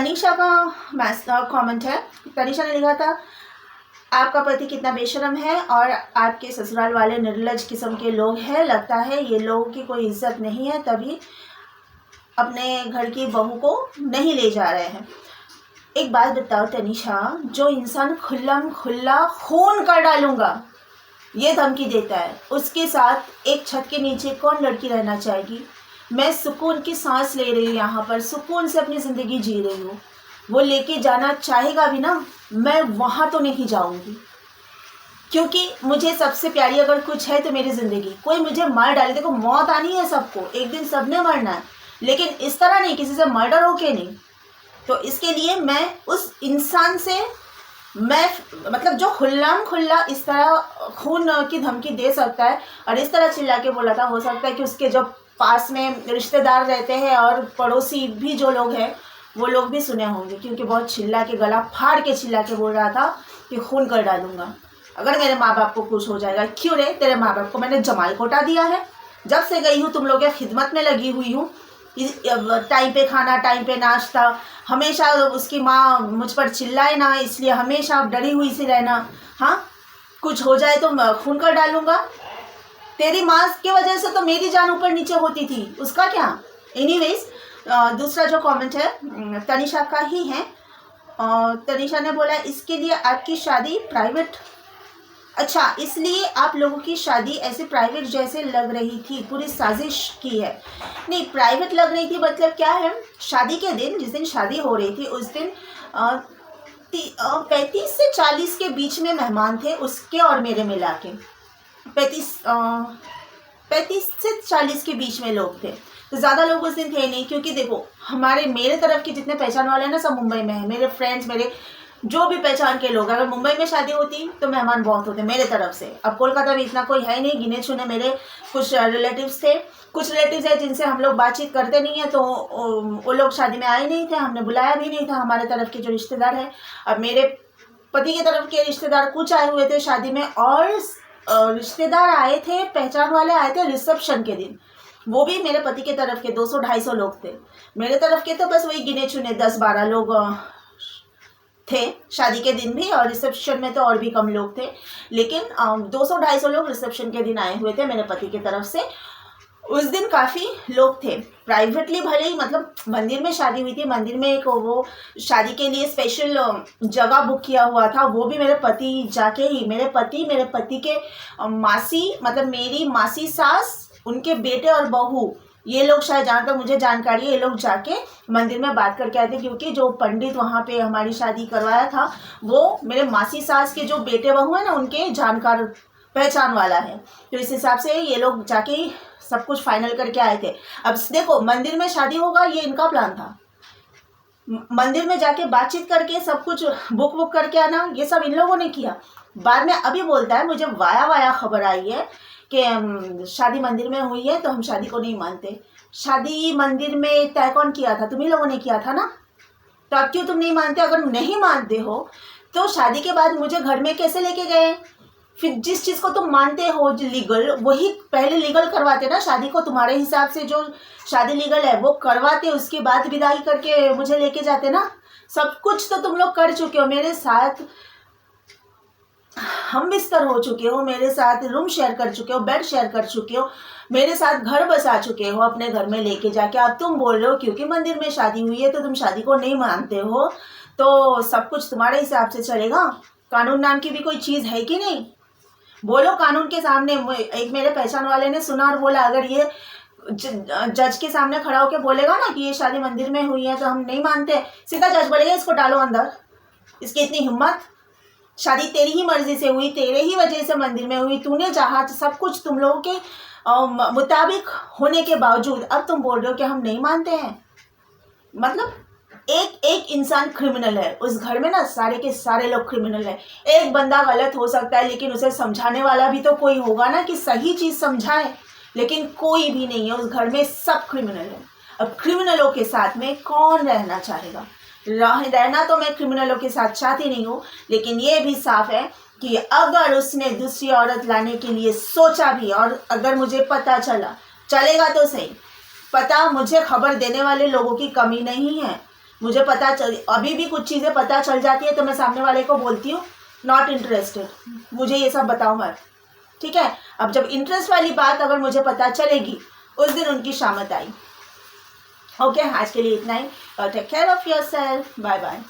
तनीषा का कमेंट है। तनीषा ने लिखा था, आपका पति कितना बेशर्म है और आपके ससुराल वाले निर्लज किस्म के लोग हैं। लगता है ये लोगों की कोई इज्जत नहीं है, तभी अपने घर की बहू को नहीं ले जा रहे हैं। एक बात बताओ तनीषा, जो इंसान खुल्लम खुल्ला खून कर डालूंगा ये धमकी देता है, उसके साथ एक छत के नीचे कौन लड़की रहना चाहेगी? मैं सुकून की सांस ले रही हूँ, यहाँ पर सुकून से अपनी ज़िंदगी जी रही हूँ। वो लेके जाना चाहेगा भी ना, मैं वहाँ तो नहीं जाऊँगी, क्योंकि मुझे सबसे प्यारी अगर कुछ है तो मेरी ज़िंदगी। कोई मुझे मार डाले, देखो मौत आनी है सबको, एक दिन सबने मरना है, लेकिन इस तरह नहीं, किसी से मर्डर होके नहीं। तो इसके लिए मैं उस इंसान से, मैं मतलब जो खुल्लाम खुल्ला इस तरह खून की धमकी दे सकता है और इस तरह चिल्ला के बोला था, हो सकता है कि उसके जो पास में रिश्तेदार रहते हैं और पड़ोसी भी जो लोग हैं वो लोग भी सुने होंगे, क्योंकि बहुत चिल्ला के, गला फाड़ के चिल्ला के बोल रहा था कि खून कर डालूंगा अगर मेरे माँ बाप को कुछ हो जाएगा। क्यों रे, तेरे माँ बाप को मैंने जमाई कोटा दिया है, जब से गई हूँ तुम लोग के खिदमत में लगी हुई हूँ। टाइम पे खाना, टाइम पे नाश्ता, हमेशा उसकी माँ मुझ पर चिल्लाए ना, इसलिए हमेशा डरी हुई सी रहना। हाँ, कुछ हो जाए तो खून कर डालूंगा। तेरी माँ की वजह से तो मेरी जान ऊपर नीचे होती थी, उसका क्या। एनीवेज, दूसरा जो कमेंट है तनीषा का ही है। तनीषा ने बोला, इसके लिए आपकी शादी प्राइवेट, अच्छा इसलिए आप लोगों की शादी ऐसे प्राइवेट जैसे लग रही थी, पूरी साजिश की है। नहीं, प्राइवेट लग रही थी मतलब क्या है, शादी के दिन, जिस दिन शादी हो रही थी उस दिन 35 से 40 के बीच में मेहमान थे, उसके और मेरे मिला के 35 से 40 के बीच में लोग थे। तो ज़्यादा लोग उस दिन थे नहीं, क्योंकि देखो मेरे तरफ के जितने पहचान वाले हैं ना, सब मुंबई में है। मेरे फ्रेंड्स, मेरे जो भी पहचान के लोग, अगर मुंबई में शादी होती तो मेहमान बहुत होते मेरे तरफ से। अब कोलकाता में इतना कोई है नहीं, गिने चुने मेरे कुछ रिलेटिव्स थे, कुछ रिलेटिव्स है जिनसे हम लोग बातचीत करते नहीं है, तो वो लोग शादी में आए नहीं थे, हमने बुलाया भी नहीं था, हमारे तरफ के जो रिश्तेदार हैं। अब मेरे पति की तरफ के रिश्तेदार कुछ आए हुए थे शादी में, और रिश्तेदार आए थे, पहचान वाले आए थे रिसेप्शन के दिन, वो भी मेरे पति के तरफ के 200-250 लोग थे। मेरे तरफ के तो बस वही गिने चुने 10-12 लोग थे शादी के दिन भी, और रिसेप्शन में तो और भी कम लोग थे, लेकिन 200-250 लोग रिसेप्शन के दिन आए हुए थे मेरे पति की तरफ से। उस दिन काफ़ी लोग थे, प्राइवेटली भले ही, मतलब मंदिर में शादी हुई थी, मंदिर में एक वो शादी के लिए स्पेशल जगह बुक किया हुआ था, वो भी मेरे पति जाके ही, मेरे पति के मासी, मतलब मेरी मासी सास, उनके बेटे और बहू, ये लोग शायद, जहाँ तक मुझे जानकारी है, ये लोग जाके मंदिर में बात करके आए थे, क्योंकि जो पंडित वहाँ पे हमारी शादी करवाया था वो मेरे मासी सास के जो बेटे बहू है ना, उनके जानकार पहचान वाला है। तो इस हिसाब से ये लोग जाके सब कुछ फाइनल करके आए थे। अब देखो, मंदिर में शादी होगा ये इनका प्लान था, मंदिर में जाके बातचीत करके सब कुछ बुक करके आना, ये सब इन लोगों ने किया। बाद में अभी बोलता है, मुझे वाया खबर आई है कि शादी मंदिर में हुई है तो हम शादी को नहीं मानते। शादी मंदिर में तय कौन किया था? तुम ही लोगों ने किया था ना, तो अब क्यों तुम नहीं मानते? अगर नहीं मानते हो तो शादी के बाद मुझे घर में कैसे लेके गए? फिर जिस चीज़ को तुम मानते हो लीगल, वही पहले लीगल करवाते ना शादी को, तुम्हारे हिसाब से जो शादी लीगल है वो करवाते, उसके बाद विदाई करके मुझे लेके जाते ना। सब कुछ तो तुम लोग कर चुके हो मेरे साथ, हम बिस्तर हो चुके हो मेरे साथ, रूम शेयर कर चुके हो, बेड शेयर कर चुके हो, मेरे साथ घर बसा चुके हो अपने घर में लेके जाके। अब तुम बोल रहे हो क्योंकि मंदिर में शादी हुई है तो तुम शादी को नहीं मानते हो, तो सब कुछ तुम्हारे हिसाब से चलेगा? कानून नाम की भी कोई चीज़ है कि नहीं? बोलो कानून के सामने। एक मेरे पहचान वाले ने सुना और बोला, अगर ये जज के सामने खड़ा होकर बोलेगा ना कि ये शादी मंदिर में हुई है तो हम नहीं मानते, सीधा जज बोलेगा इसको डालो अंदर। इसकी इतनी हिम्मत? शादी तेरी ही मर्जी से हुई, तेरे ही वजह से मंदिर में हुई, तूने चाहा, सब कुछ तुम लोगों के मुताबिक होने के बावजूद अब तुम बोल रहे हो कि हम नहीं मानते हैं। मतलब एक इंसान क्रिमिनल है उस घर में ना, सारे के सारे लोग क्रिमिनल है। एक बंदा गलत हो सकता है, लेकिन उसे समझाने वाला भी तो कोई होगा ना कि सही चीज़ समझाए, लेकिन कोई भी नहीं है उस घर में, सब क्रिमिनल है। अब क्रिमिनलों के साथ में कौन रहना चाहेगा? रहना तो मैं क्रिमिनलों के साथ चाहती नहीं हूँ, लेकिन ये भी साफ है कि अगर उसने दूसरी औरत लाने के लिए सोचा भी, और अगर मुझे पता चलेगा तो सही, पता मुझे खबर देने वाले लोगों की कमी नहीं है, मुझे पता चल, अभी भी कुछ चीज़ें पता चल जाती है तो मैं सामने वाले को बोलती हूँ नॉट इंटरेस्टेड, मुझे ये सब बताओ मत, ठीक है। अब जब इंटरेस्ट वाली बात अगर मुझे पता चलेगी उस दिन उनकी शामत आई। ओके, आज के लिए इतना ही। Take care of yourself, bye bye.